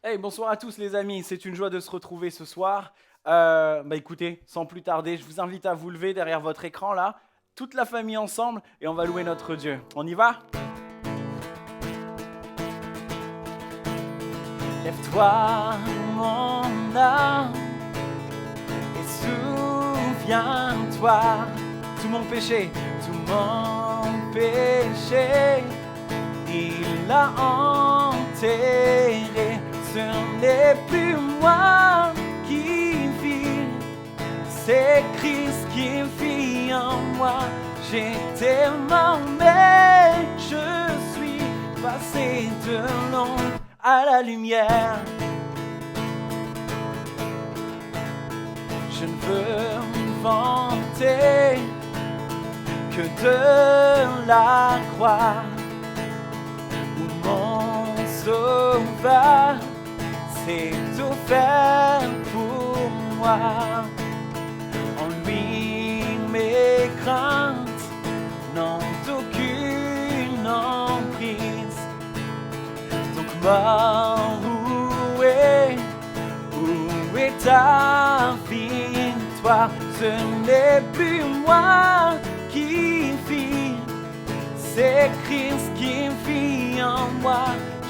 Hey, bonsoir à tous les amis, c'est une joie de se retrouver ce soir. Écoutez, sans plus tarder, je vous invite à vous lever derrière votre écran là, toute la famille ensemble, et on va louer notre Dieu. On y va? Lève-toi, mon âme, et souviens-toi, tout mon péché, il l'a enterré. Ce n'est plus moi qui vis, c'est Christ qui vit en moi. J'étais mort, mais je suis passé de l'ombre à la lumière. Je ne veux me vanter que de la croix où mon sauveur s'est offert pour moi. En lui, mes craintes n'ont aucune emprise. Donc mort, où est ta victoire? Ce n'est plus moi qui vis, c'est Christ qui vit en moi.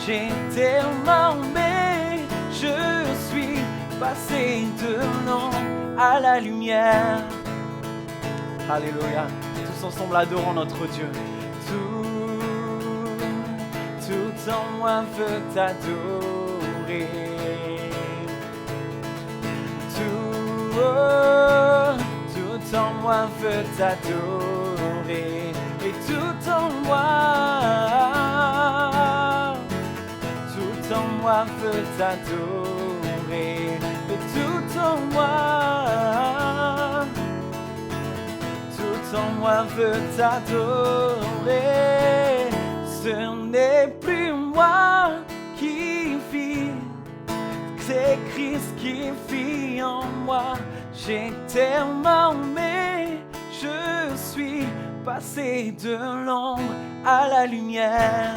J'étais mort, mais je suis passé de l'ombre à la lumière. Alléluia. Tous ensemble adorons notre Dieu. Tout en moi veut t'adorer. Tout en moi veut t'adorer. Et tout en moi veut t'adorer. Et tout en moi veut t'adorer. Ce n'est plus moi qui vis, c'est Christ qui vit en moi. J'étais mort, mais je suis passé de l'ombre à la lumière.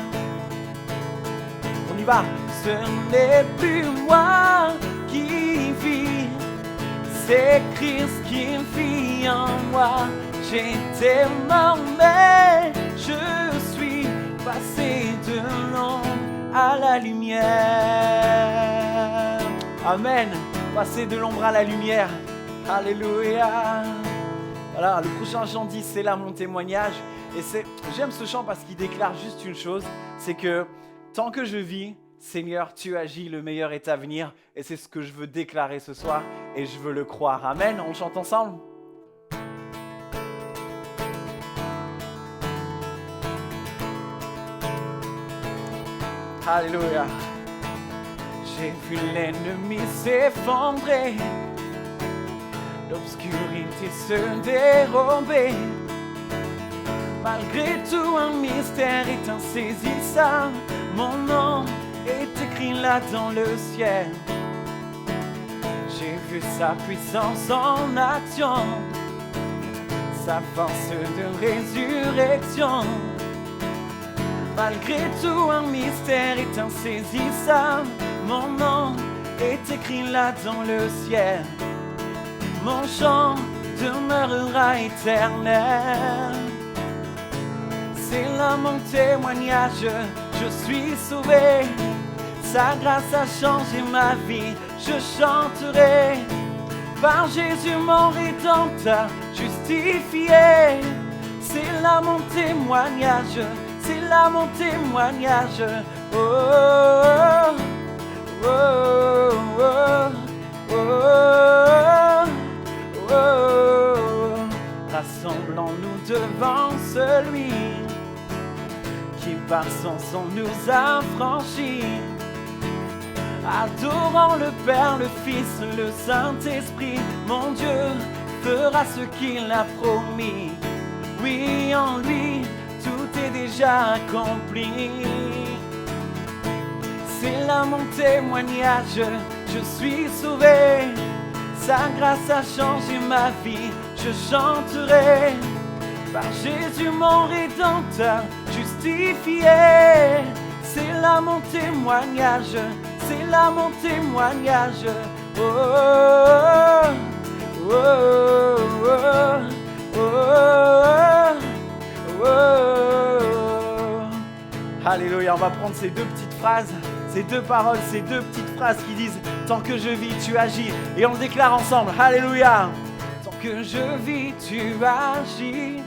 On y va. Ce n'est plus moi qui vis, c'est Christ qui vit en moi. J'étais mort, mais je suis passé de l'ombre à la lumière. Amen. Passer de l'ombre à la lumière. Alléluia. Voilà, le prochain chant dit c'est là mon témoignage. Et j'aime ce chant parce qu'il déclare juste une chose, c'est que tant que je vis, Seigneur, tu agis, le meilleur est à venir. Et c'est ce que je veux déclarer ce soir et je veux le croire. Amen. On chante ensemble. Alléluia. J'ai vu l'ennemi s'effondrer, l'obscurité se dérober. Malgré tout, un mystère est insaisissable. Mon nom est écrit là dans le ciel. J'ai vu sa puissance en action, sa force de résurrection. Malgré tout, un mystère est insaisissable. Mon nom est écrit là dans le ciel. Mon chant demeurera éternel. C'est là mon témoignage, je suis sauvé. Sa grâce a changé ma vie, je chanterai. Par Jésus mon rédempteur justifié. C'est là mon témoignage, c'est là mon témoignage. Oh, oh, oh, oh, oh, oh. Rassemblons-nous devant celui qui par son sang nous a franchis. Adorant le Père, le Fils, le Saint-Esprit, mon Dieu fera ce qu'il a promis. Oui, en lui, tout est déjà accompli. C'est là mon témoignage, je suis sauvé. Sa grâce a changé ma vie, je chanterai. Par Jésus mon rédempteur justifié. C'est là mon témoignage, c'est là mon témoignage. Oh, oh, oh, oh, oh, oh, oh. Alléluia, on va prendre ces deux petites phrases, ces deux paroles, ces deux petites phrases qui disent « Tant que je vis, tu agis ». Et on le déclare ensemble. Alléluia. Tant que je vis, tu agis.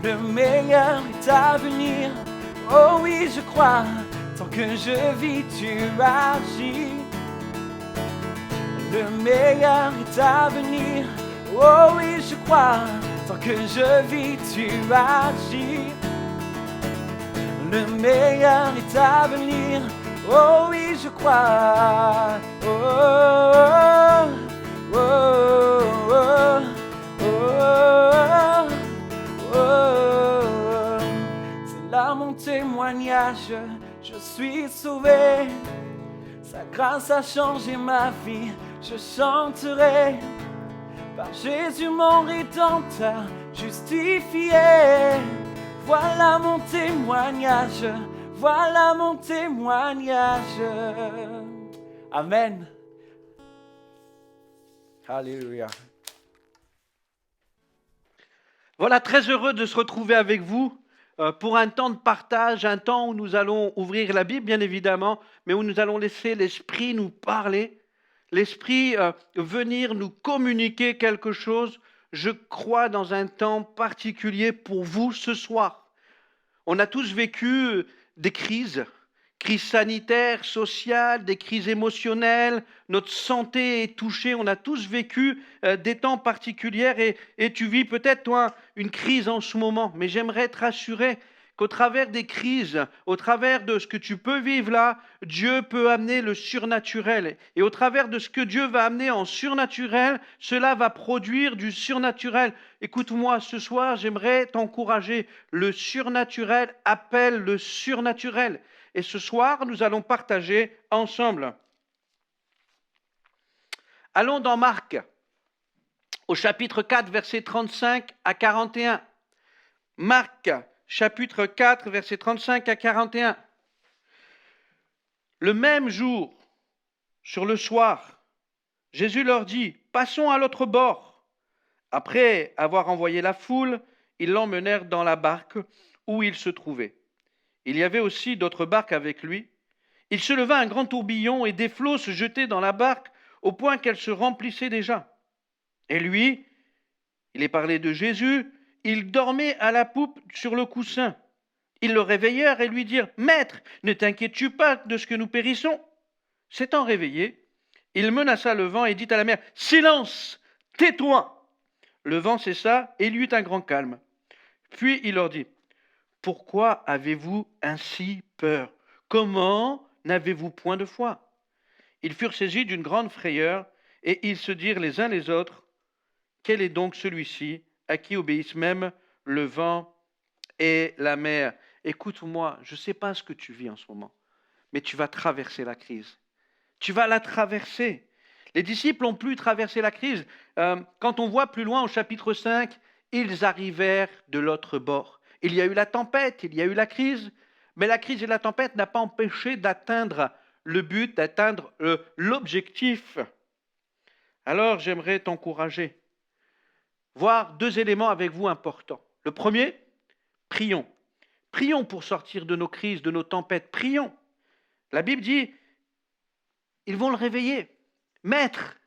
Le meilleur est à venir. Oh oui, je crois. Tant que je vis, tu agis. Le meilleur est à venir. Oh oui, je crois. Tant que je vis, tu agis. Le meilleur est à venir. Oh oui, je crois. Oh, oh, oh, oh, oh, oh, oh. C'est là mon témoignage. Je suis sauvé. Sa grâce a changé ma vie. Je chanterai par Jésus mon Rédempteur justifié. Voilà mon témoignage, voilà mon témoignage. Amen. Alléluia. Voilà, très heureux de se retrouver avec vous pour un temps de partage, un temps où nous allons ouvrir la Bible, bien évidemment, mais où nous allons laisser l'Esprit nous parler, l'Esprit venir nous communiquer quelque chose. Je crois dans un temps particulier pour vous ce soir. On a tous vécu des crises sanitaires, sociales, des crises émotionnelles, notre santé est touchée, on a tous vécu des temps particuliers et tu vis peut-être toi une crise en ce moment, mais j'aimerais te rassurer qu'au travers des crises, au travers de ce que tu peux vivre là, Dieu peut amener le surnaturel. Et au travers de ce que Dieu va amener en surnaturel, cela va produire du surnaturel. Écoute-moi, ce soir, j'aimerais t'encourager. Le surnaturel appelle le surnaturel. Et ce soir, nous allons partager ensemble. Allons dans Marc, au chapitre 4, versets 35 à 41. Marc, chapitre 4, versets 35 à 41. Le même jour, sur le soir, Jésus leur dit, « Passons à l'autre bord. » Après avoir envoyé la foule, ils l'emmenèrent dans la barque où il se trouvait. Il y avait aussi d'autres barques avec lui. Il se leva un grand tourbillon et des flots se jetaient dans la barque au point qu'elle se remplissait déjà. Et lui, il est parlé de Jésus, il dormait à la poupe sur le coussin. Ils le réveillèrent et lui dirent « Maître, ne t'inquiètes-tu pas de ce que nous périssons ?» S'étant réveillé, il menaça le vent et dit à la mer « Silence, tais-toi !» Le vent cessa et il y eut un grand calme. Puis il leur dit « Pourquoi avez-vous ainsi peur? Comment n'avez-vous point de foi ?» Ils furent saisis d'une grande frayeur et ils se dirent les uns les autres « Quel est donc celui-ci à qui obéissent même le vent et la mer ?» Écoute-moi, je ne sais pas ce que tu vis en ce moment, mais tu vas traverser la crise. Tu vas la traverser. Les disciples ont pu traverser la crise. Quand on voit plus loin au chapitre 5, ils arrivèrent de l'autre bord. Il y a eu la tempête, il y a eu la crise, mais la crise et la tempête n'ont pas empêché d'atteindre le but, d'atteindre l'objectif. Alors j'aimerais t'encourager. Voir deux éléments avec vous importants. Le premier, prions. Prions pour sortir de nos crises, de nos tempêtes. Prions. La Bible dit, ils vont le réveiller. Maître,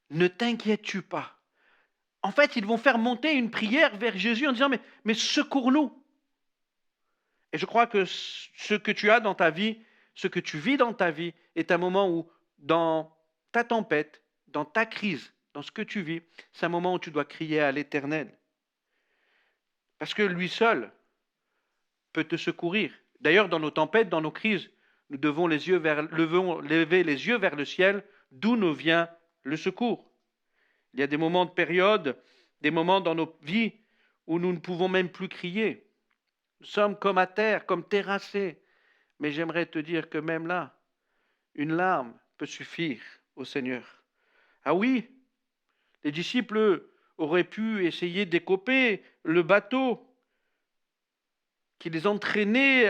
ne t'inquiètes-tu pas. En fait, ils vont faire monter une prière vers Jésus en disant, mais secours-nous. Et je crois que ce que tu as dans ta vie, ce que tu vis dans ta vie, est un moment où, dans ta tempête, dans ta crise, dans ce que tu vis, c'est un moment où tu dois crier à l'Éternel. Parce que lui seul peut te secourir. D'ailleurs, dans nos tempêtes, dans nos crises, nous devons lever les yeux vers le ciel, d'où nous vient le secours. Il y a des moments de période, des moments dans nos vies où nous ne pouvons même plus crier. Nous sommes comme à terre, comme terrassés. Mais j'aimerais te dire que même là, une larme peut suffire au Seigneur. Ah oui, les disciples auraient pu essayer d'écoper le bateau qui les entraînait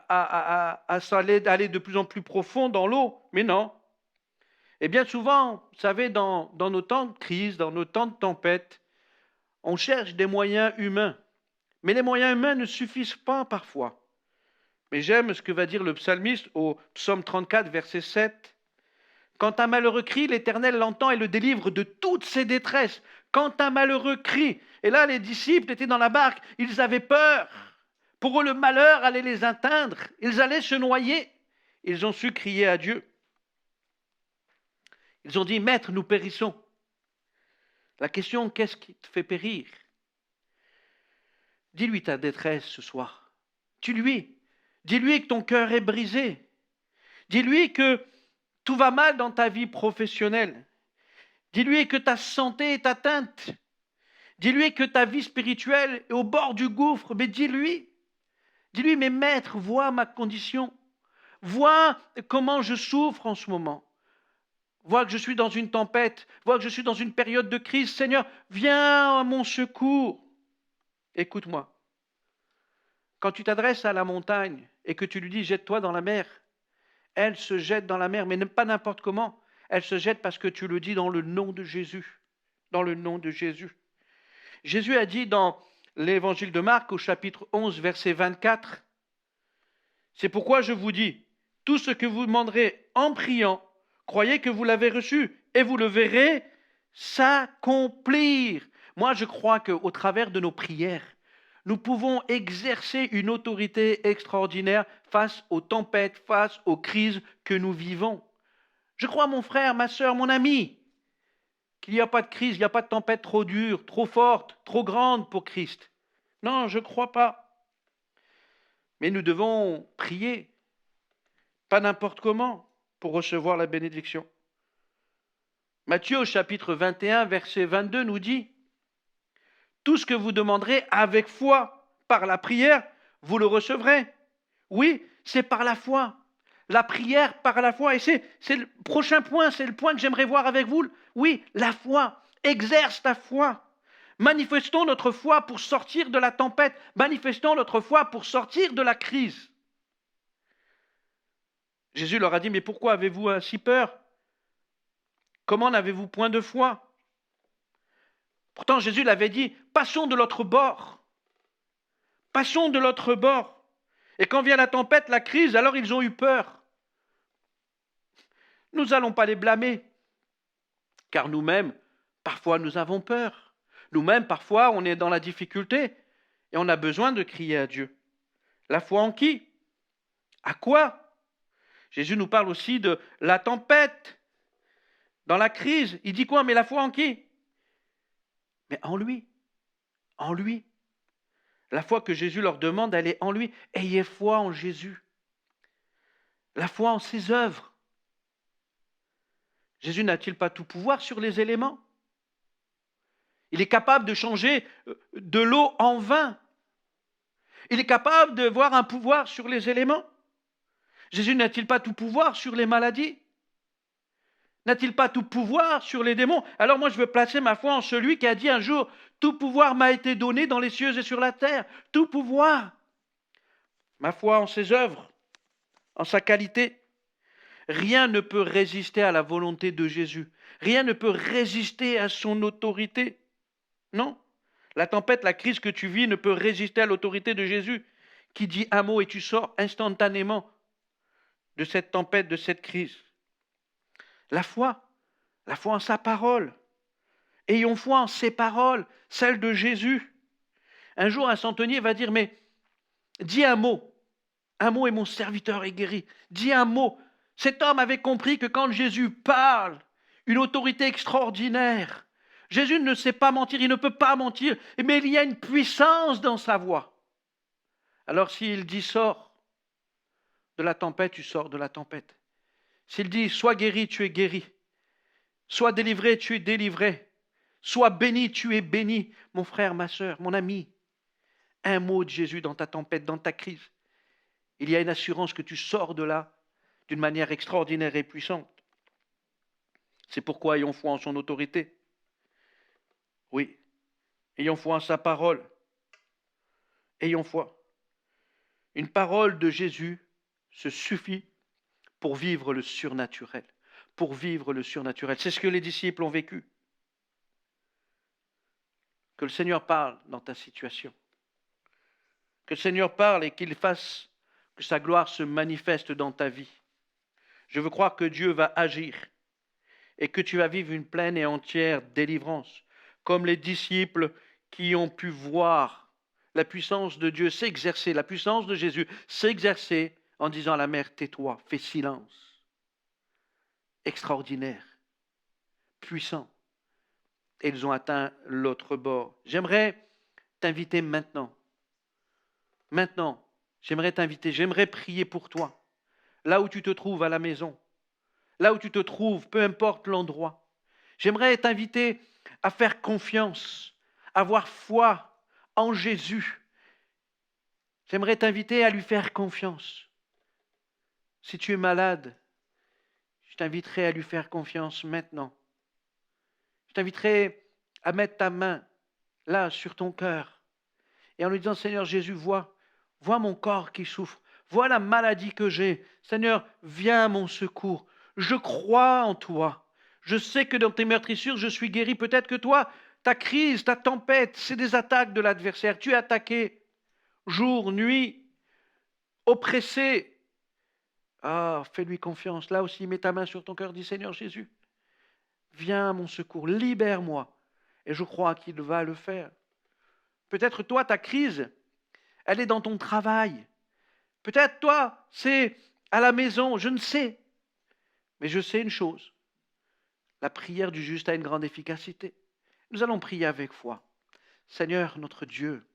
aller de plus en plus profond dans l'eau. Mais non. Et bien souvent, vous savez, dans nos temps de crise, dans nos temps de tempête, on cherche des moyens humains. Mais les moyens humains ne suffisent pas parfois. Mais j'aime ce que va dire le psalmiste au psaume 34, verset 7. Quand un malheureux crie, l'Éternel l'entend et le délivre de toutes ses détresses. Quand un malheureux crie, et là les disciples étaient dans la barque, ils avaient peur. Pour eux, le malheur allait les atteindre. Ils allaient se noyer. Ils ont su crier à Dieu. Ils ont dit, Maître, nous périssons. La question, qu'est-ce qui te fait périr? Dis-lui ta détresse ce soir. Dis-lui que ton cœur est brisé. Dis-lui que tout va mal dans ta vie professionnelle. Dis-lui que ta santé est atteinte. Dis-lui que ta vie spirituelle est au bord du gouffre. Mais dis-lui, mais Maître, vois ma condition. Vois comment je souffre en ce moment. Vois que je suis dans une tempête. Vois que je suis dans une période de crise. Seigneur, viens à mon secours. Écoute-moi. Quand tu t'adresses à la montagne et que tu lui dis « jette-toi dans la mer », elle se jette dans la mer, mais pas n'importe comment. Elle se jette parce que tu le dis dans le nom de Jésus. Dans le nom de Jésus. Jésus a dit dans l'évangile de Marc, au chapitre 11, verset 24, « C'est pourquoi je vous dis, tout ce que vous demanderez en priant, croyez que vous l'avez reçu, et vous le verrez s'accomplir. » Moi, je crois qu'au travers de nos prières, nous pouvons exercer une autorité extraordinaire face aux tempêtes, face aux crises que nous vivons. Je crois, mon frère, ma sœur, mon ami, qu'il n'y a pas de crise, il n'y a pas de tempête trop dure, trop forte, trop grande pour Christ. Non, je ne crois pas. Mais nous devons prier, pas n'importe comment, pour recevoir la bénédiction. Matthieu, au chapitre 21, verset 22, nous dit « Tout ce que vous demanderez avec foi, par la prière, vous le recevrez. » Oui, c'est par la foi. La prière par la foi. Et c'est le prochain point, c'est le point que j'aimerais voir avec vous. Oui, la foi. Exerce ta foi. Manifestons notre foi pour sortir de la tempête. Manifestons notre foi pour sortir de la crise. Jésus leur a dit, mais pourquoi avez-vous si peur? Comment n'avez-vous point de foi? Pourtant, Jésus l'avait dit, passons de l'autre bord. Passons de l'autre bord. Et quand vient la tempête, la crise, alors ils ont eu peur. Nous n'allons pas les blâmer, car nous-mêmes, parfois nous avons peur. Nous-mêmes, parfois, on est dans la difficulté et on a besoin de crier à Dieu. La foi en qui? À quoi? Jésus nous parle aussi de la tempête, dans la crise. Il dit quoi? Mais la foi en qui? Mais en lui. En lui. La foi que Jésus leur demande, elle est en lui. Ayez foi en Jésus. La foi en ses œuvres. Jésus n'a-t-il pas tout pouvoir sur les éléments? Il est capable de changer de l'eau en vin. Il est capable d'avoir un pouvoir sur les éléments. Jésus n'a-t-il pas tout pouvoir sur les maladies? N'a-t-il pas tout pouvoir sur les démons? Alors moi je veux placer ma foi en celui qui a dit un jour, tout pouvoir m'a été donné dans les cieux et sur la terre. Tout pouvoir. Ma foi en ses œuvres, en sa qualité. Rien ne peut résister à la volonté de Jésus. Rien ne peut résister à son autorité. Non. La tempête, la crise que tu vis ne peut résister à l'autorité de Jésus qui dit un mot et tu sors instantanément de cette tempête, de cette crise. La foi en sa parole. Ayons foi en ses paroles, celles de Jésus. Un jour, un centenier va dire, mais dis un mot et mon serviteur est guéri. Dis un mot. Cet homme avait compris que quand Jésus parle, une autorité extraordinaire, Jésus ne sait pas mentir, il ne peut pas mentir, mais il y a une puissance dans sa voix. Alors s'il dit sors de la tempête, tu sors de la tempête. S'il dit sois guéri, tu es guéri. Sois délivré, tu es délivré. Sois béni, tu es béni. Mon frère, ma sœur, mon ami, un mot de Jésus dans ta tempête, dans ta crise. Il y a une assurance que tu sors de là d'une manière extraordinaire et puissante. C'est pourquoi ayons foi en son autorité. Oui, ayons foi en sa parole. Ayons foi. Une parole de Jésus se suffit pour vivre le surnaturel. Pour vivre le surnaturel. C'est ce que les disciples ont vécu. Que le Seigneur parle dans ta situation. Que le Seigneur parle et qu'il fasse que sa gloire se manifeste dans ta vie. Je veux croire que Dieu va agir et que tu vas vivre une pleine et entière délivrance, comme les disciples qui ont pu voir la puissance de Dieu s'exercer, la puissance de Jésus s'exercer en disant à la mer, tais-toi, fais silence. Extraordinaire, puissant. Et ils ont atteint l'autre bord. J'aimerais t'inviter maintenant. Maintenant, j'aimerais t'inviter, j'aimerais prier pour toi. Là où tu te trouves à la maison, là où tu te trouves, peu importe l'endroit. J'aimerais t'inviter à faire confiance, à avoir foi en Jésus. J'aimerais t'inviter à lui faire confiance. Si tu es malade, je t'inviterai à lui faire confiance maintenant. Je t'inviterai à mettre ta main là sur ton cœur et en lui disant, Seigneur Jésus, vois mon corps qui souffre. Vois la maladie que j'ai. Seigneur, viens à mon secours. Je crois en toi. Je sais que dans tes meurtrissures, je suis guéri. Peut-être que toi, ta crise, ta tempête, c'est des attaques de l'adversaire. Tu es attaqué jour, nuit, oppressé. Ah, fais-lui confiance. Là aussi, mets ta main sur ton cœur. Dis, Seigneur Jésus, viens à mon secours. Libère-moi. Et je crois qu'il va le faire. Peut-être toi, ta crise, elle est dans ton travail. Peut-être toi, c'est à la maison, je ne sais. Mais je sais une chose. La prière du juste a une grande efficacité. Nous allons prier avec foi. Seigneur, notre Dieu,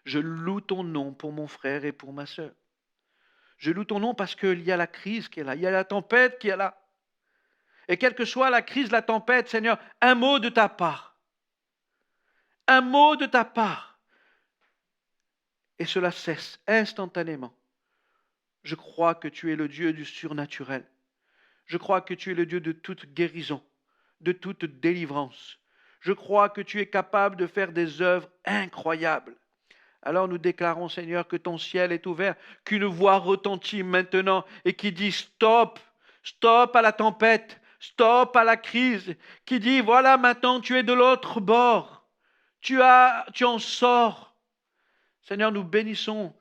je loue ton nom pour mon frère et pour ma sœur. Je loue ton nom parce qu'il y a la crise qui est là, il y a la tempête qui est là. Et quelle que soit la crise, la tempête, Seigneur, un mot de ta part. Un mot de ta part. Et cela cesse instantanément. Je crois que tu es le Dieu du surnaturel. Je crois que tu es le Dieu de toute guérison, de toute délivrance. Je crois que tu es capable de faire des œuvres incroyables. Alors nous déclarons, Seigneur, que ton ciel est ouvert, qu'une voix retentit maintenant et qui dit stop, stop à la tempête, stop à la crise, qui dit voilà maintenant tu es de l'autre bord, tu en sors. Seigneur, nous bénissons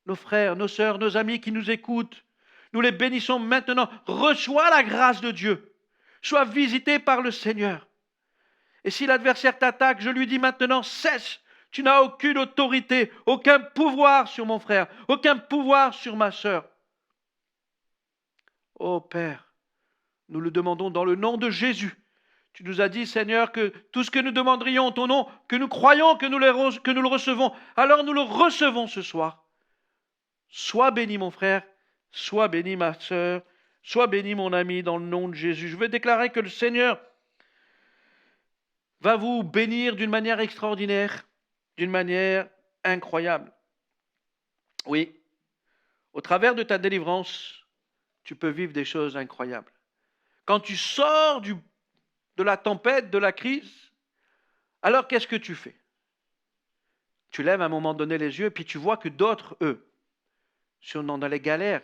nos frères, nos sœurs, nos amis qui nous écoutent. Nous les bénissons maintenant. Reçois la grâce de Dieu. Sois visité par le Seigneur. Et si l'adversaire t'attaque, je lui dis maintenant, cesse. Tu n'as aucune autorité, aucun pouvoir sur mon frère, aucun pouvoir sur ma sœur. Ô Père, nous le demandons dans le nom de Jésus. Tu nous as dit, Seigneur, que tout ce que nous demanderions en ton nom, que nous croyons que nous le recevons, alors nous le recevons ce soir. Sois béni mon frère, sois béni ma sœur, sois béni mon ami dans le nom de Jésus. Je veux déclarer que le Seigneur va vous bénir d'une manière extraordinaire, d'une manière incroyable. Oui, au travers de ta délivrance, tu peux vivre des choses incroyables. Quand tu sors de la tempête, de la crise, alors qu'est-ce que tu fais? Tu lèves à un moment donné les yeux et puis tu vois que d'autres, eux, sont dans les galères.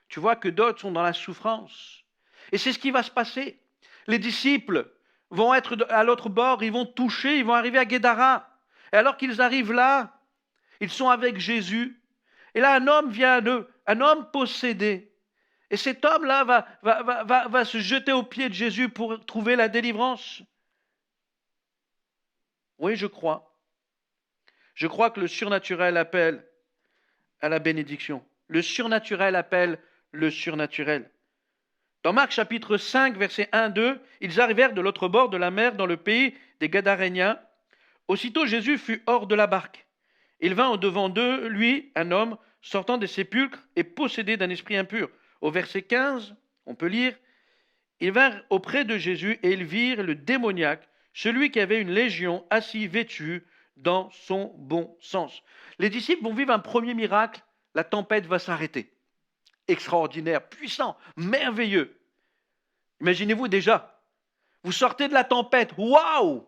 Tu vois que d'autres sont dans la souffrance. Et c'est ce qui va se passer. Les disciples vont être à l'autre bord, ils vont toucher, ils vont arriver à Guédara. Et alors qu'ils arrivent là, ils sont avec Jésus. Et là, un homme vient à eux, un homme possédé. Et cet homme-là va se jeter aux pieds de Jésus pour trouver la délivrance. Oui, je crois. Je crois que le surnaturel appelle à la bénédiction. Le surnaturel appelle le surnaturel. Dans Marc chapitre 5, versets 1-2, ils arrivèrent de l'autre bord de la mer dans le pays des Gadaréniens. Aussitôt Jésus fut hors de la barque. Il vint au-devant d'eux, lui, un homme, sortant des sépulcres et possédé d'un esprit impur. Au verset 15, on peut lire, ils vinrent auprès de Jésus et ils virent le démoniaque, celui qui avait une légion, assis vêtu dans son bon sens. Les disciples vont vivre un premier miracle, la tempête va s'arrêter. Extraordinaire, puissant, merveilleux. Imaginez-vous déjà, vous sortez de la tempête, waouh!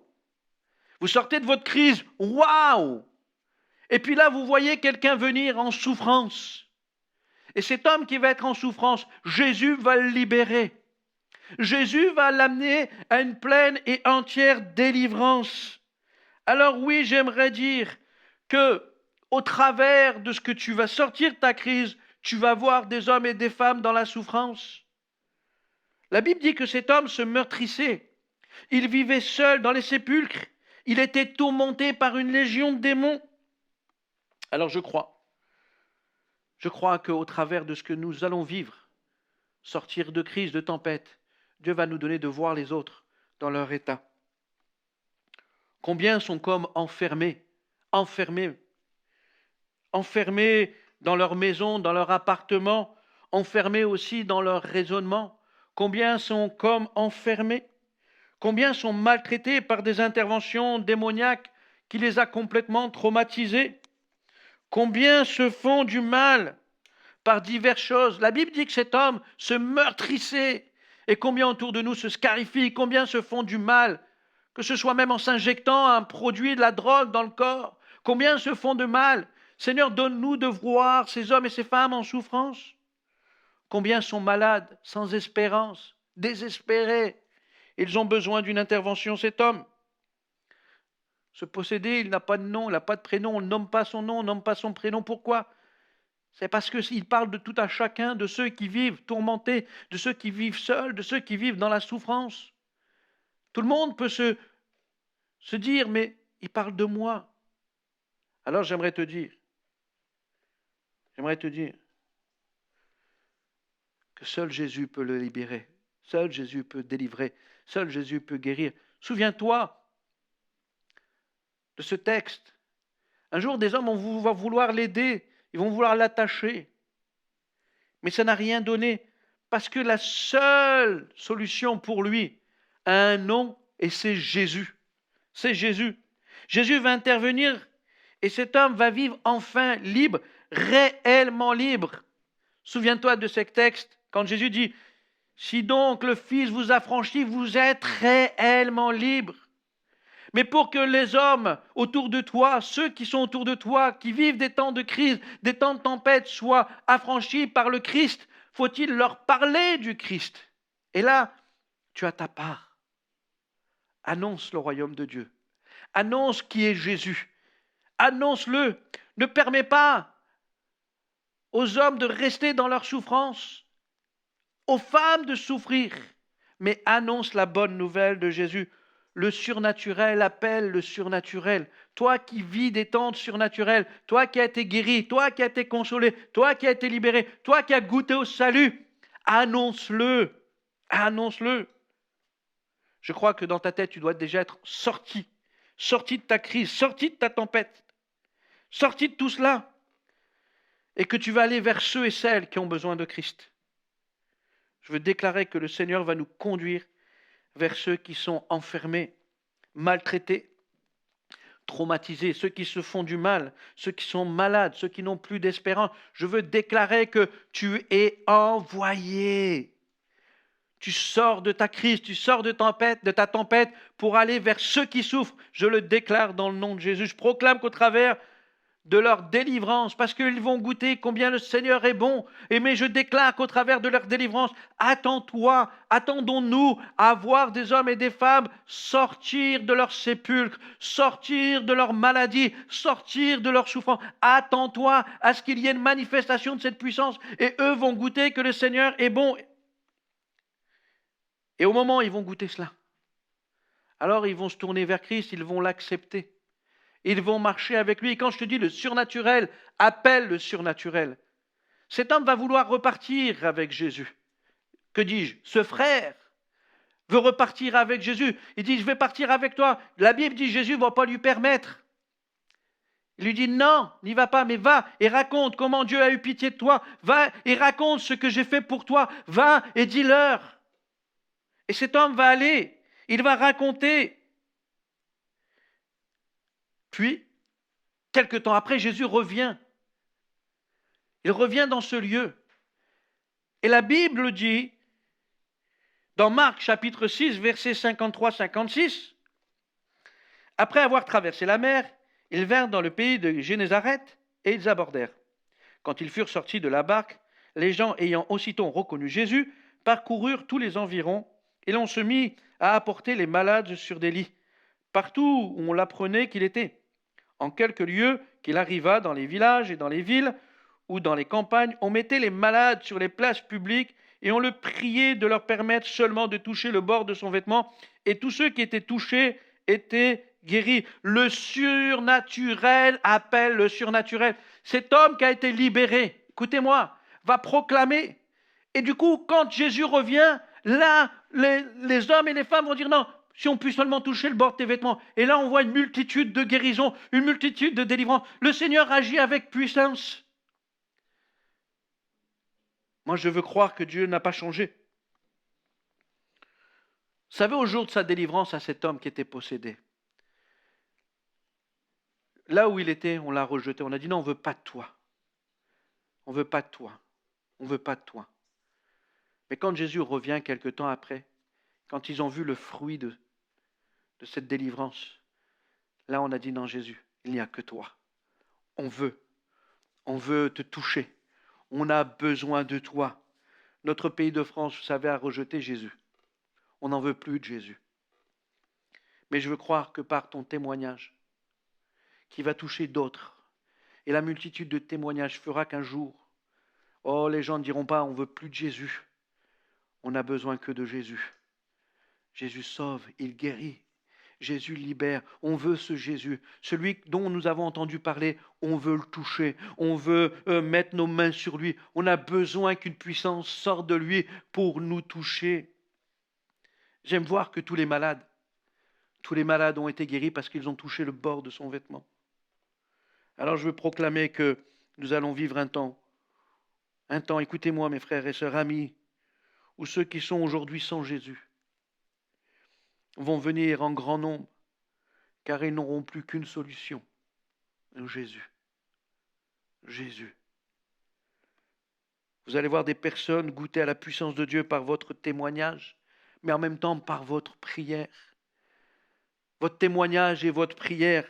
Vous sortez de votre crise, waouh! Et puis là, vous voyez quelqu'un venir en souffrance. Et cet homme qui va être en souffrance, Jésus va le libérer. Jésus va l'amener à une pleine et entière délivrance. Alors oui, j'aimerais dire que au travers de ce que tu vas sortir de ta crise, tu vas voir des hommes et des femmes dans la souffrance. La Bible dit que cet homme se meurtrissait. Il vivait seul dans les sépulcres. Il était tourmenté par une légion de démons. Alors je crois qu'au travers de ce que nous allons vivre, sortir de crise, de tempête, Dieu va nous donner de voir les autres dans leur état. Combien sont comme enfermés dans leur maison, dans leur appartement, enfermés aussi dans leur raisonnement. Combien sont comme enfermés? Combien sont maltraités par des interventions démoniaques qui les a complètement traumatisés? Combien se font du mal par diverses choses? La Bible dit que cet homme se meurtrissait. Et combien autour de nous se scarifient? Combien se font du mal? Que ce soit même en s'injectant un produit, de la drogue dans le corps. Combien se font de mal? Seigneur, donne-nous de voir ces hommes et ces femmes en souffrance. Combien sont malades, sans espérance, désespérés? Ils ont besoin d'une intervention, cet homme. Ce possédé, il n'a pas de nom, il n'a pas de prénom, on ne nomme pas son nom, on ne nomme pas son prénom. Pourquoi? C'est parce qu'il parle de tout à chacun, de ceux qui vivent tourmentés, de ceux qui vivent seuls, de ceux qui vivent dans la souffrance. Tout le monde peut se dire, mais il parle de moi. Alors j'aimerais te dire que seul Jésus peut le libérer, seul Jésus peut délivrer, seul Jésus peut guérir. Souviens-toi de ce texte. Un jour, des hommes vont vouloir l'aider, ils vont vouloir l'attacher, mais ça n'a rien donné, parce que la seule solution pour lui a un nom, et c'est Jésus. C'est Jésus. Jésus va intervenir, et cet homme va vivre enfin libre, réellement libre. Souviens-toi de ce texte, quand Jésus dit, si donc le Fils vous affranchit, vous êtes réellement libre. Mais pour que les hommes autour de toi, ceux qui sont autour de toi, qui vivent des temps de crise, des temps de tempête, soient affranchis par le Christ, faut-il leur parler du Christ? Et là, tu as ta part. Annonce le royaume de Dieu. Annonce qui est Jésus. Annonce-le. Ne permets pas aux hommes de rester dans leur souffrance, aux femmes de souffrir, mais annonce la bonne nouvelle de Jésus. Le surnaturel appelle le surnaturel. Toi qui vis des temps surnaturels, toi qui as été guéri, toi qui as été consolé, toi qui as été libéré, toi qui as goûté au salut, annonce-le. Annonce-le. Je crois que dans ta tête, tu dois déjà être sorti de ta crise, sorti de ta tempête, sorti de tout cela, et que tu vas aller vers ceux et celles qui ont besoin de Christ. Je veux déclarer que le Seigneur va nous conduire vers ceux qui sont enfermés, maltraités, traumatisés, ceux qui se font du mal, ceux qui sont malades, ceux qui n'ont plus d'espérance. Je veux déclarer que tu es envoyé. Tu sors de ta crise, tu sors de ta tempête pour aller vers ceux qui souffrent. Je le déclare dans le nom de Jésus. Je proclame qu'au travers de leur délivrance, parce qu'ils vont goûter combien le Seigneur est bon. Mais je déclare qu'au travers de leur délivrance, attendons-nous à voir des hommes et des femmes sortir de leur sépulcre, sortir de leur maladie, sortir de leur souffrance. Attends-toi à ce qu'il y ait une manifestation de cette puissance, et eux vont goûter que le Seigneur est bon. Et au moment où ils vont goûter cela, alors ils vont se tourner vers Christ, ils vont l'accepter. Ils vont marcher avec lui. Et quand je te dis le surnaturel, appelle le surnaturel. Cet homme va vouloir repartir avec Jésus. Que dis-je? Ce frère veut repartir avec Jésus. Il dit, je vais partir avec toi. La Bible dit, Jésus ne va pas lui permettre. Il lui dit, non, n'y va pas, mais va et raconte comment Dieu a eu pitié de toi. Va et raconte ce que j'ai fait pour toi. Va et dis-leur. Et cet homme va aller. Il va raconter. Puis, quelque temps après, Jésus revient. Il revient dans ce lieu. Et la Bible dit, dans Marc chapitre 6, versets 53-56, après avoir traversé la mer, Ils vinrent dans le pays de Génézareth et ils abordèrent. Quand ils furent sortis de la barque, les gens ayant aussitôt reconnu Jésus parcoururent tous les environs et l'on se mit à apporter les malades sur des lits, partout où on l'apprenait qu'il était. En quelques lieux qu'il arriva dans les villages et dans les villes ou dans les campagnes, on mettait les malades sur les places publiques et on le priait de leur permettre seulement de toucher le bord de son vêtement, et tous ceux qui étaient touchés étaient guéris. Le surnaturel appelle le surnaturel. Cet homme qui a été libéré, écoutez-moi, va proclamer. Et du coup, quand Jésus revient, là, les hommes et les femmes vont dire non, si on peut seulement toucher le bord de tes vêtements. Et là, on voit une multitude de guérisons, une multitude de délivrances. Le Seigneur agit avec puissance. Moi, je veux croire que Dieu n'a pas changé. Vous savez, au jour de sa délivrance à cet homme qui était possédé, là où il était, on l'a rejeté. On a dit non, on ne veut pas de toi. On ne veut pas de toi. On ne veut pas de toi. Mais quand Jésus revient quelque temps après, quand ils ont vu le fruit de cette délivrance, là on a dit non Jésus, il n'y a que toi. On veut te toucher. On a besoin de toi. Notre pays de France, vous savez, a rejeté Jésus. On n'en veut plus de Jésus. Mais je veux croire que par ton témoignage, qui va toucher d'autres, et la multitude de témoignages fera qu'un jour, oh, les gens ne diront pas, on ne veut plus de Jésus. On n'a besoin que de Jésus. Jésus sauve, il guérit. Jésus libère. On veut ce Jésus. Celui dont nous avons entendu parler, on veut le toucher. On veut mettre nos mains sur lui. On a besoin qu'une puissance sorte de lui pour nous toucher. J'aime voir que tous les malades ont été guéris parce qu'ils ont touché le bord de son vêtement. Alors je veux proclamer que nous allons vivre un temps, écoutez-moi mes frères et sœurs, amis, où ceux qui sont aujourd'hui sans Jésus vont venir en grand nombre, car ils n'auront plus qu'une solution, Jésus. Jésus. Vous allez voir des personnes goûter à la puissance de Dieu par votre témoignage, mais en même temps par votre prière. Votre témoignage et votre prière.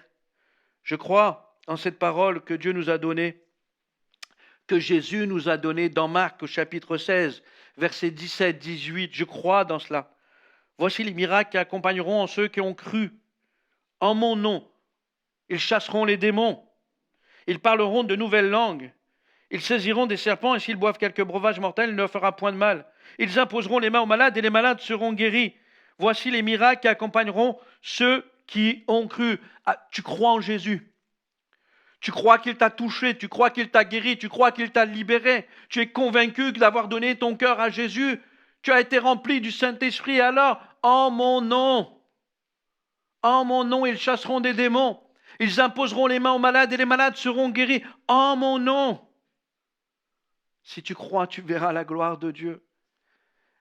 Je crois en cette parole que Dieu nous a donnée, que Jésus nous a donnée dans Marc au chapitre 16, versets 17-18. Je crois dans cela. Voici les miracles qui accompagneront ceux qui ont cru. En mon nom, ils chasseront les démons. Ils parleront de nouvelles langues. Ils saisiront des serpents et s'ils boivent quelque breuvage mortel, il ne leur fera point de mal. Ils imposeront les mains aux malades et les malades seront guéris. Voici les miracles qui accompagneront ceux qui ont cru. Ah, tu crois en Jésus. Tu crois qu'il t'a touché, tu crois qu'il t'a guéri, tu crois qu'il t'a libéré. Tu es convaincu d'avoir donné ton cœur à Jésus. Tu as été rempli du Saint-Esprit. Alors, en mon nom, ils chasseront des démons. Ils imposeront les mains aux malades et les malades seront guéris. En mon nom. Si tu crois, tu verras la gloire de Dieu.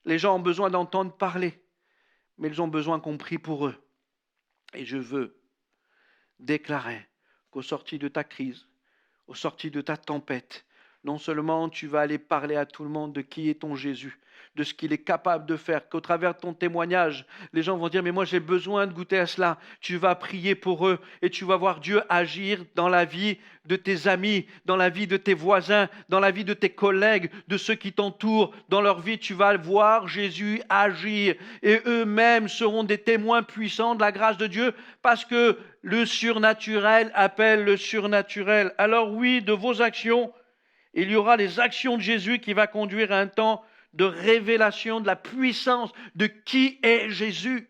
Les gens ont besoin d'entendre parler, mais ils ont besoin qu'on prie pour eux. Et je veux déclarer qu'au sorti de ta crise, au sorti de ta tempête, non seulement tu vas aller parler à tout le monde de qui est ton Jésus, de ce qu'il est capable de faire, qu'au travers de ton témoignage, les gens vont dire « mais moi j'ai besoin de goûter à cela ». Tu vas prier pour eux et tu vas voir Dieu agir dans la vie de tes amis, dans la vie de tes voisins, dans la vie de tes collègues, de ceux qui t'entourent. Dans leur vie, tu vas voir Jésus agir et eux-mêmes seront des témoins puissants de la grâce de Dieu parce que le surnaturel appelle le surnaturel. Alors oui, de vos actions, il y aura les actions de Jésus qui va conduire à un temps de révélation de la puissance de qui est Jésus.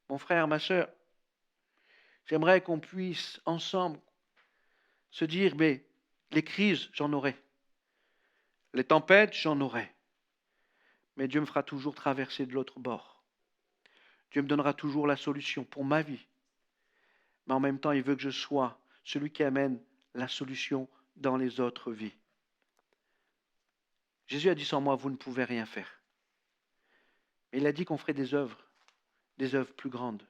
Mon frère, ma sœur, j'aimerais qu'on puisse ensemble se dire, mais les crises, j'en aurai. Les tempêtes, j'en aurai. Mais Dieu me fera toujours traverser de l'autre bord. Dieu me donnera toujours la solution pour ma vie. Mais en même temps, il veut que je sois celui qui amène la solution dans les autres vies. Jésus a dit sans moi, vous ne pouvez rien faire. Mais il a dit qu'on ferait des œuvres plus grandes.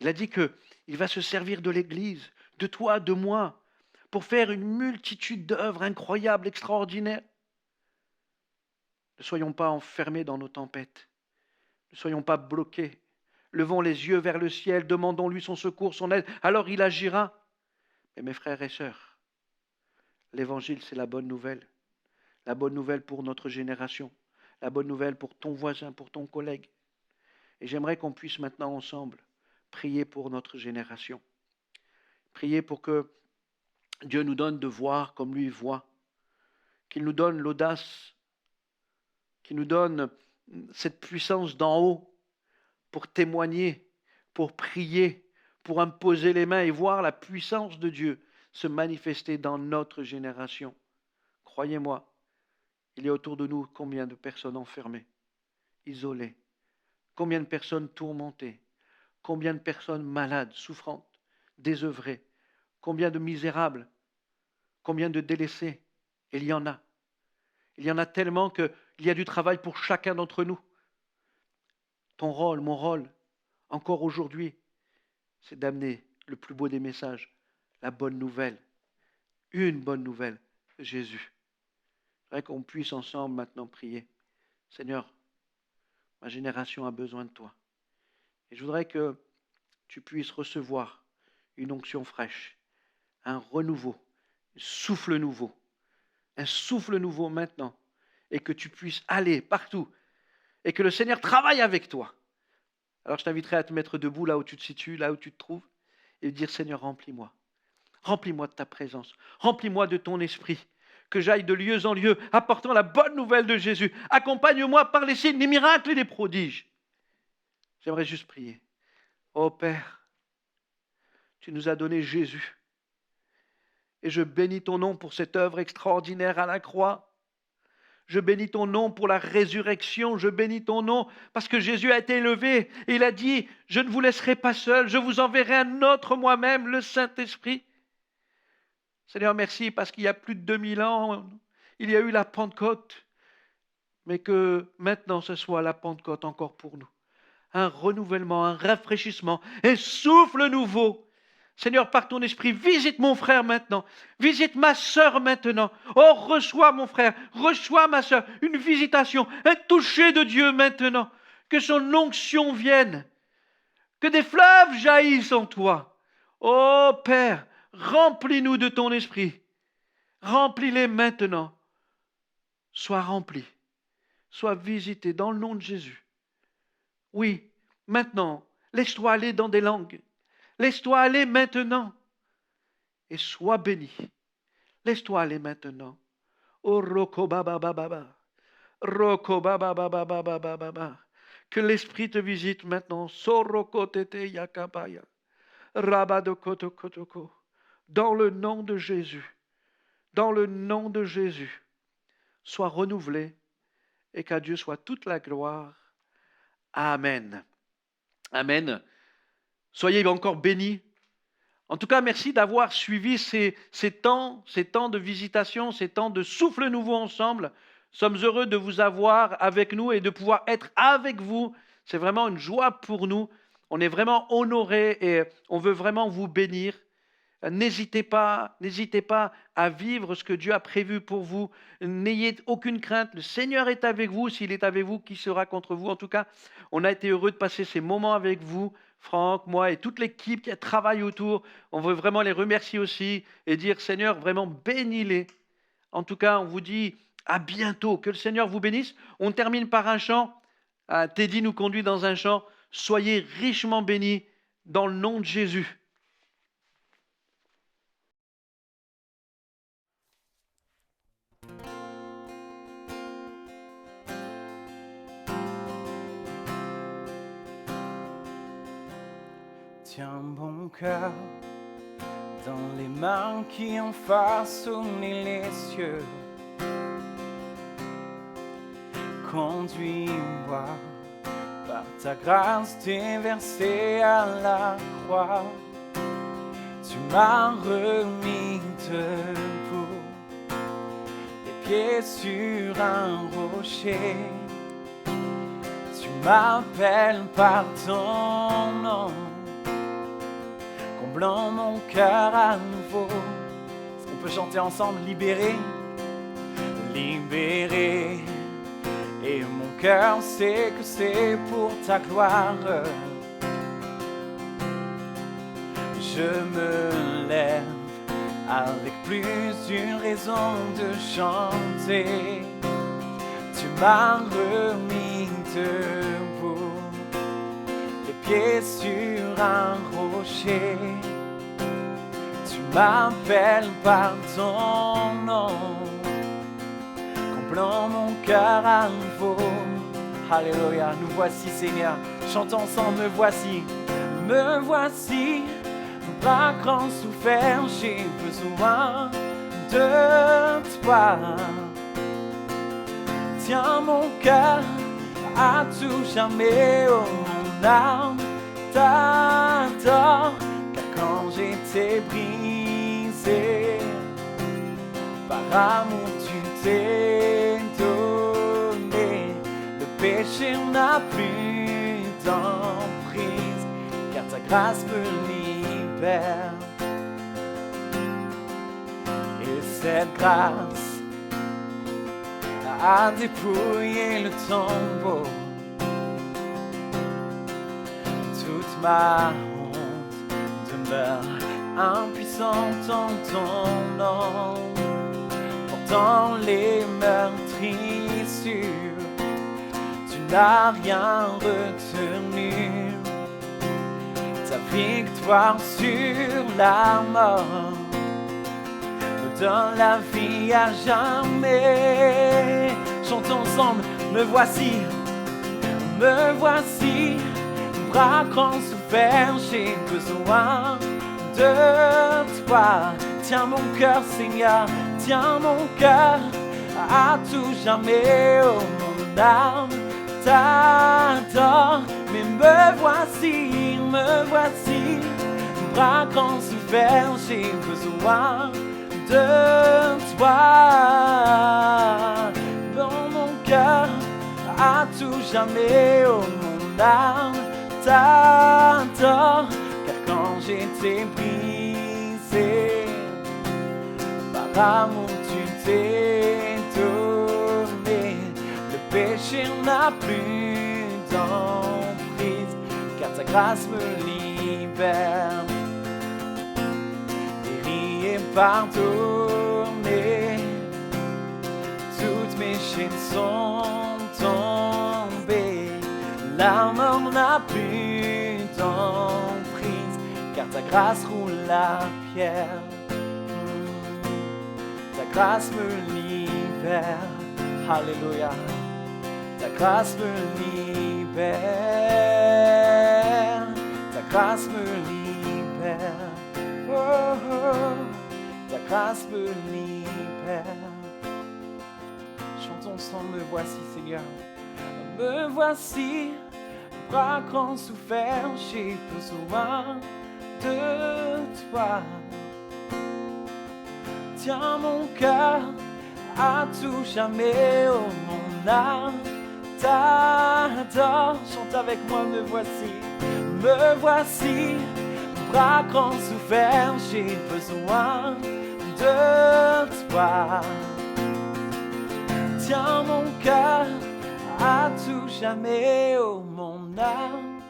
Il a dit qu'il va se servir de l'Église, de toi, de moi, pour faire une multitude d'œuvres incroyables, extraordinaires. Ne soyons pas enfermés dans nos tempêtes. Ne soyons pas bloqués. Levons les yeux vers le ciel, demandons-lui son secours, son aide. Alors il agira. Et mes frères et sœurs, l'évangile, c'est la bonne nouvelle. La bonne nouvelle pour notre génération. La bonne nouvelle pour ton voisin, pour ton collègue. Et j'aimerais qu'on puisse maintenant ensemble prier pour notre génération. Prier pour que Dieu nous donne de voir comme lui voit. Qu'il nous donne l'audace. Qu'il nous donne cette puissance d'en haut pour témoigner, pour prier, pour imposer les mains et voir la puissance de Dieu se manifester dans notre génération. Croyez-moi, il y a autour de nous combien de personnes enfermées, isolées, combien de personnes tourmentées, combien de personnes malades, souffrantes, désœuvrées, combien de misérables, combien de délaissés. Il y en a. Il y en a tellement qu'il y a du travail pour chacun d'entre nous. Ton rôle, mon rôle, encore aujourd'hui, c'est d'amener le plus beau des messages, la bonne nouvelle, une bonne nouvelle, Jésus. Je voudrais qu'on puisse ensemble maintenant prier. Seigneur, ma génération a besoin de toi. Et je voudrais que tu puisses recevoir une onction fraîche, un renouveau, un souffle nouveau maintenant, et que tu puisses aller partout, et que le Seigneur travaille avec toi. Alors je t'inviterai à te mettre debout là où tu te situes, là où tu te trouves, et dire Seigneur, remplis-moi. Remplis-moi de ta présence, remplis-moi de ton esprit, que j'aille de lieu en lieu, apportant la bonne nouvelle de Jésus. Accompagne-moi par les signes, les miracles et les prodiges. J'aimerais juste prier. Ô Père, tu nous as donné Jésus. Et je bénis ton nom pour cette œuvre extraordinaire à la croix. Je bénis ton nom pour la résurrection. Je bénis ton nom parce que Jésus a été élevé. Et il a dit, je ne vous laisserai pas seul. Je vous enverrai un autre moi-même, le Saint-Esprit. Seigneur, merci parce qu'il y a plus de 2000 ans, il y a eu la Pentecôte. Mais que maintenant ce soit la Pentecôte encore pour nous. Un renouvellement, un rafraîchissement, un souffle nouveau. Seigneur, par ton esprit, visite mon frère maintenant. Visite ma sœur maintenant. Oh, reçois mon frère, reçois ma sœur. Une visitation, un toucher de Dieu maintenant. Que son onction vienne. Que des fleuves jaillissent en toi. Oh Père, remplis-nous de ton esprit. Remplis-les maintenant. Sois rempli. Sois visité dans le nom de Jésus. Oui, maintenant, laisse-toi aller dans des langues. Laisse-toi aller maintenant et sois béni. Laisse-toi aller maintenant. Oh, roko baba baba. Roko baba baba baba baba. Que l'Esprit te visite maintenant. Soroko tete yakabaya. Rabadoko kotoko. Dans le nom de Jésus. Dans le nom de Jésus. Sois renouvelé et qu'à Dieu soit toute la gloire. Amen. Amen. Soyez encore bénis. En tout cas, merci d'avoir suivi ces temps de visitation, ces temps de souffle nouveau ensemble. Nous sommes heureux de vous avoir avec nous et de pouvoir être avec vous. C'est vraiment une joie pour nous. On est vraiment honorés et on veut vraiment vous bénir. N'hésitez pas à vivre ce que Dieu a prévu pour vous. N'ayez aucune crainte. Le Seigneur est avec vous. S'il est avec vous, qui sera contre vous? En tout cas, on a été heureux de passer ces moments avec vous. Franck, moi et toute l'équipe qui travaille autour. On veut vraiment les remercier aussi et dire Seigneur, vraiment bénis-les. En tout cas, on vous dit à bientôt. Que le Seigneur vous bénisse. On termine par un chant. Teddy nous conduit dans un chant. Soyez richement bénis dans le nom de Jésus. Tiens mon cœur dans les mains qui ont façonné les cieux. Conduis-moi par ta grâce déversée à la croix. Tu m'as remis debout, les pieds sur un rocher. Tu m'appelles par ton nom, comblant mon cœur à nouveau. Est-ce qu'on peut chanter ensemble? Libéré, libéré. Et mon cœur sait que c'est pour ta gloire. Je me lève avec plus d'une raison de chanter. Tu m'as remis debout, les pieds sur un rocher. Tu m'appelles par ton nom, comblant mon cœur à nouveau. Alléluia, nous voici Seigneur, chantons ensemble, me voici, bras grands souffert, j'ai besoin de toi. Tiens mon cœur à tout jamais, oh mon âme t'adore, car quand j'étais brisé, par amour tu t'es donné, le péché n'a plus d'emprise, car ta grâce me libère. Et cette grâce a dépouillé le tombeau, toute ma honte demeure impuissante en ton nom. Pourtant les meurtrissures, tu n'as rien retenu. Ta victoire sur la mort me donne la vie à jamais. Chantons ensemble, me voici, bras grands souffert, j'ai besoin de toi. Tiens mon cœur Seigneur, tiens mon cœur à tout jamais, oh mon âme t'adore. Mais me voici, bras grands souffert, j'ai besoin de toi. Dans mon cœur à tout jamais, oh mon âme t'adore, car quand j'étais brisé, par amour tu t'es donné, le péché n'a plus d'emprise, car ta grâce me libère. Guéri et pardonné, toutes mes chaînes sont tombées, la mort n'a plus d'emprise, car ta grâce roule la pierre. Ta grâce me libère, alléluia. Ta grâce me libère, ta grâce me libère, oh, oh, ta grâce me libère. Chantons ensemble, me voici Seigneur, me voici, bras grands souffert, j'ai besoin de toi. Tiens mon cœur à tout jamais, oh mon âme t'adore. Chante avec moi, me voici, bras grands souffert, j'ai besoin de toi. Tiens mon cœur à tout jamais, oh mon âme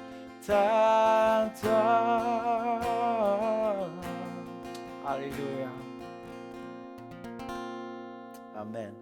t'adore. Alléluia. Amen.